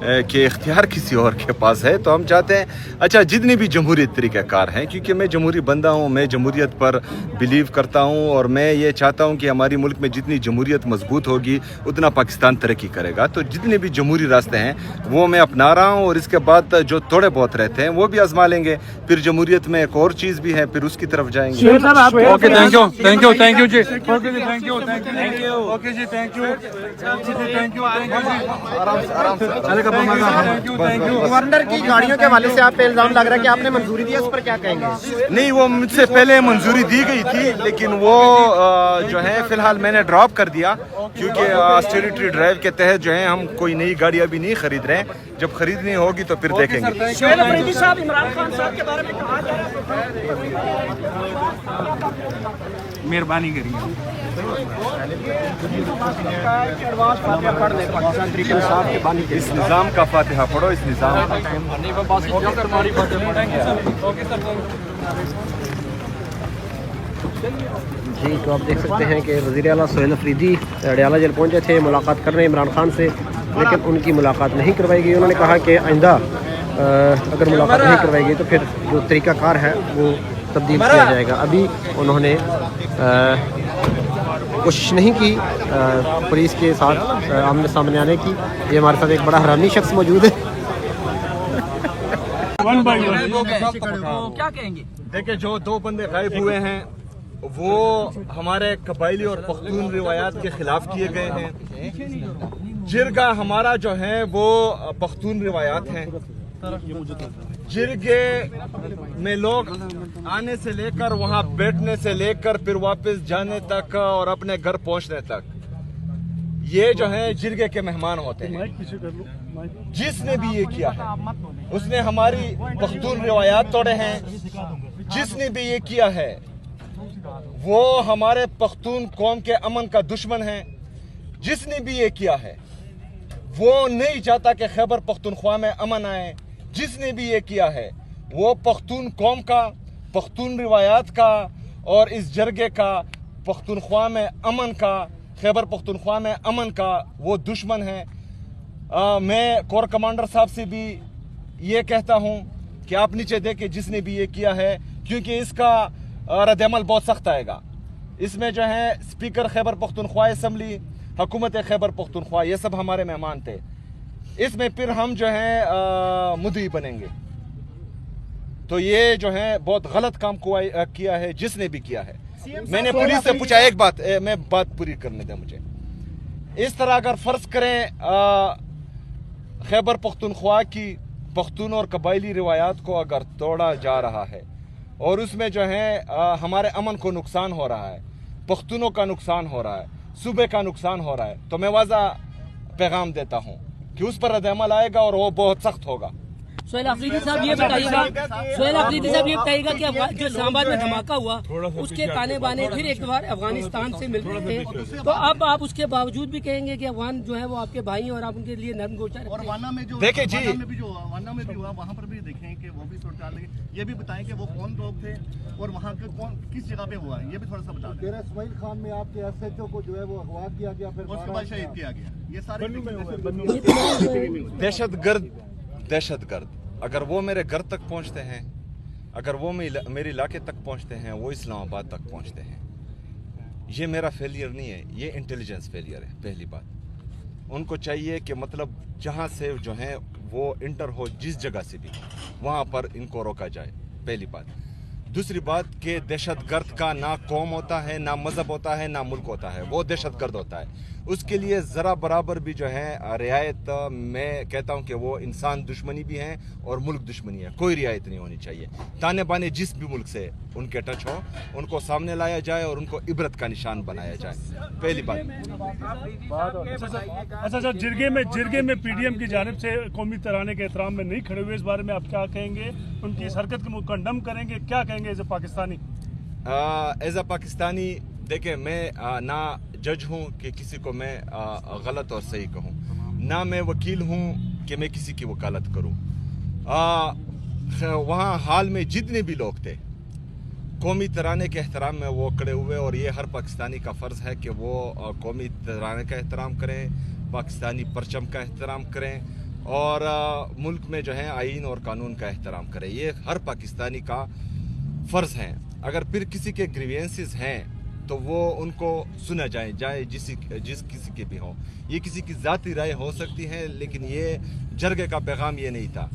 کہ اختیار کسی اور کے پاس ہے. تو ہم چاہتے ہیں اچھا جتنی بھی جمہوری طریقہ کار ہیں, کیونکہ میں جمہوری بندہ ہوں, میں جمہوریت پر بلیو کرتا ہوں, اور میں یہ چاہتا ہوں کہ ہماری ملک میں جتنی جمہوریت مضبوط ہوگی اتنا پاکستان ترقی کرے گا. تو جتنے بھی جمہوری راستے ہیں وہ میں اپنا رہا ہوں, اور اس کے بعد جو تھوڑے بہت رہتے ہیں وہ بھی آزما لیں گے. پھر جمہوریت میں ایک اور چیز بھی ہے, پھر اس کی طرف جائیں گے. اوکے تھینک یو جی, اوکے جی تھینک یو اوکے جی تھینک یو. گورنر کی گاڑیوں کے حوالے سے آپ پہ الزام لگ رہا ہے کہ آپ نے منظوری دی ہے, اس پر کیا کہیں گے؟ نہیں, وہ مجھ سے پہلے منظوری دی گئی تھی, لیکن وہ جو ہے فی الحال میں نے ڈراپ کر دیا, کیونکہ آسٹریٹی ڈرائیو کے تحت جو ہے ہم کوئی نئی گاڑی ابھی نہیں خرید رہے ہیں. جب خریدنی ہوگی تو پھر دیکھیں گے. شعیب افریدی صاحب عمران خان صاحب کے بارے میں کہا جا رہا ہے, مہربانی کریے. اس نظام کا فاتحہ پڑھو, اس نظام کا. جی تو آپ دیکھ سکتے ہیں کہ وزیر اعلیٰ سہیل افریدی اڈیالہ جیل پہنچے تھے ملاقات کرنے عمران خان سے, لیکن ان کی ملاقات نہیں کروائی گئی. انہوں نے کہا کہ آئندہ اگر ملاقات نہیں کروائی گئی تو پھر جو طریقہ کار ہے وہ تبدیل کیا جائے گا. ابھی انہوں نے کوشش نہیں کی پولیس کے ساتھ آمنے سامنے آنے کی. یہ ہمارے ساتھ ایک بڑا حرامی شخص موجود ہے. کیا کہیں گے؟ دیکھیں, جو دو بندے غائب ہوئے ہیں وہ ہمارے قبائلی اور پختون روایات کے خلاف کیے گئے ہیں. جرگہ ہمارا جو ہے وہ پختون روایات ہیں. جرگے میں لوگ آنے سے لے کر وہاں بیٹھنے سے لے کر پھر واپس جانے تک اور اپنے گھر پہنچنے تک یہ جو ہے جرگے کے مہمان ہوتے ہیں. جس نے بھی یہ کیا ہے اس نے ہماری پختون روایات توڑے ہیں. جس نے بھی یہ کیا ہے وہ ہمارے پختون قوم کے امن کا دشمن ہے. جس نے بھی یہ کیا ہے وہ نہیں چاہتا کہ خیبر پختونخوا میں امن آئے. جس نے بھی یہ کیا ہے وہ پختون قوم کا, پختون روایات کا اور اس جرگے کا, پختونخوا میں امن کا, خیبر پختونخوا میں امن کا وہ دشمن ہے. میں کور کمانڈر صاحب سے بھی یہ کہتا ہوں کہ آپ نیچے دیکھیں جس نے بھی یہ کیا ہے, کیونکہ اس کا رد عمل بہت سخت آئے گا. اس میں جو ہے اسپیکر خیبر پختونخوا اسمبلی, حکومت خیبر پختونخوا, یہ سب ہمارے مہمان تھے. اس میں پھر ہم جو ہے مدعی بنیں گے. تو یہ جو ہے بہت غلط کام کیا ہے جس نے بھی کیا ہے. میں نے پولیس سے پوچھا, ایک بات میں بات پوری کرنے دیں مجھے. اس طرح اگر فرض کریں خیبر پختونخوا کی پختون اور قبائلی روایات کو اگر توڑا جا رہا ہے اور اس میں جو ہے ہمارے امن کو نقصان ہو رہا ہے, پختونوں کا نقصان ہو رہا ہے, صوبے کا نقصان ہو رہا ہے, تو میں واضح پیغام دیتا ہوں کہ اس پر رد عمل آئے گا اور وہ بہت سخت ہوگا. سہیل افریدی صاحب یہ بتائیے گا کہ جو اسلام آباد میں دھماکہ ہوا اس کے تانے بانے پھر ایک بار افغانستان سے مل رہے تھے, تو اب آپ اس کے باوجود بھی کہیں گے کہ افغان جو ہے وہ آپ کے بھائی ہیں اور آپ ان کے لیے نرم گوشہ رکھتے ہیں. وانا میں جو دیکھیں جی, وانا میں بھی ہوا وہاں پر بھی دیکھیں کہ وہ بھی صورت حال ہے. یہ بھی بتائیں کہ وہ کون لوگ تھے اور وہاں کا کون کس جگہ پہ ہوا ہے, یہ بھی تھوڑا سا بتا دیں. اسماعیل خان میں آپ کے ایس ایچ او کو جو ہے وہ اغوا کیا گیا, پھر اس کے بعد شہید کیا گیا. یہ سارے دہشت گرد اگر وہ میرے گھر تک پہنچتے ہیں, اگر وہ میرے علاقے تک پہنچتے ہیں, وہ اسلام آباد تک پہنچتے ہیں, یہ میرا فیلئر نہیں ہے, یہ انٹیلیجنس فیلئر ہے. پہلی بات, ان کو چاہیے کہ مطلب جہاں سے جو ہیں وہ انٹر ہو, جس جگہ سے بھی وہاں پر ان کو روکا جائے. پہلی بات. دوسری بات کہ دہشت گرد کا نہ قوم ہوتا ہے, نہ مذہب ہوتا ہے, نہ ملک ہوتا ہے, وہ دہشت گرد ہوتا ہے. اس کے لیے ذرا برابر بھی جو ہے رعایت, میں کہتا ہوں کہ وہ انسان دشمنی بھی ہیں اور ملک دشمنی ہے, کوئی رعایت نہیں ہونی چاہیے. تانے بانے جس بھی ملک سے ان کے ٹچ ہو ان کو سامنے لایا جائے اور ان کو عبرت کا نشان بنایا جائے. پہلی بات. اچھا, جرگے میں پی ڈی ایم کی جانب سے قومی ترانے کے احترام میں نہیں کھڑے ہوئے, اس بارے میں آپ کیا کہیں گے؟ ان کی اس حرکت کو کنڈم کریں گے, کیا کہیں گے as a Pakistani? As a Pakistani دیکھیں, میں نہ جج ہوں کہ کسی کو میں غلط اور صحیح کہوں, نہ میں وکیل ہوں کہ میں کسی کی وکالت کروں. وہاں حال میں جتنے بھی لوگ تھے قومی ترانے کے احترام میں وہ کھڑے ہوئے, اور یہ ہر پاکستانی کا فرض ہے کہ وہ قومی ترانے کا احترام کریں, پاکستانی پرچم کا احترام کریں, اور ملک میں جو ہے آئین اور قانون کا احترام کرے. یہ ہر پاکستانی کا فرض ہے. اگر پھر کسی کے گریوینسز ہیں تو وہ ان کو سنا جائے جس کسی کے بھی ہوں. یہ کسی کی ذاتی رائے ہو سکتی ہے, لیکن یہ جرگے کا پیغام یہ نہیں تھا.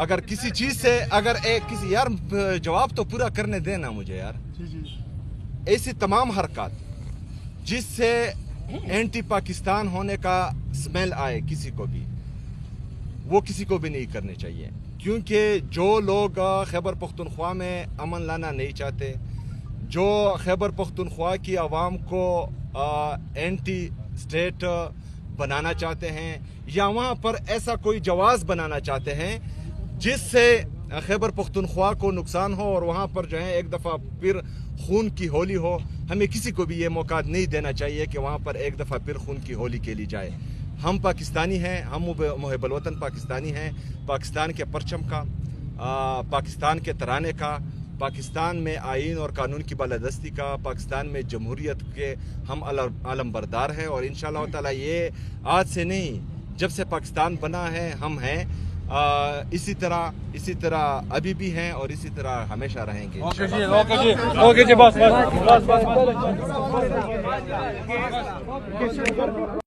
اگر کسی چیز سے اگر کسی یار جواب تو پورا کرنے دینا مجھے یار. ایسی تمام حرکات جس سے اینٹی پاکستان ہونے کا سمیل آئے کسی کو بھی, وہ کسی کو بھی نہیں کرنے چاہیے. کیونکہ جو لوگ خیبر پختونخوا میں امن لانا نہیں چاہتے, جو خیبر پختونخوا کی عوام کو اینٹی اسٹیٹ بنانا چاہتے ہیں, یا وہاں پر ایسا کوئی جواز بنانا چاہتے ہیں جس سے خیبر پختونخوا کو نقصان ہو اور وہاں پر جو ہے ایک دفعہ پھر خون کی ہولی ہو, ہمیں کسی کو بھی یہ موقع نہیں دینا چاہیے کہ وہاں پر ایک دفعہ پھر خون کی ہولی کھیلی جائے. ہم پاکستانی ہیں, ہم محب الوطن پاکستانی ہیں. پاکستان کے پرچم کا, پاکستان کے ترانے کا, پاکستان میں آئین اور قانون کی بالادستی کا, پاکستان میں جمہوریت کے ہم علم بردار ہیں. اور انشاءاللہ تعالی یہ آج سے نہیں, جب سے پاکستان بنا ہے ہم ہیں. اسی طرح ابھی بھی ہیں اور اسی طرح ہمیشہ رہیں گے. اوکے جی, بس.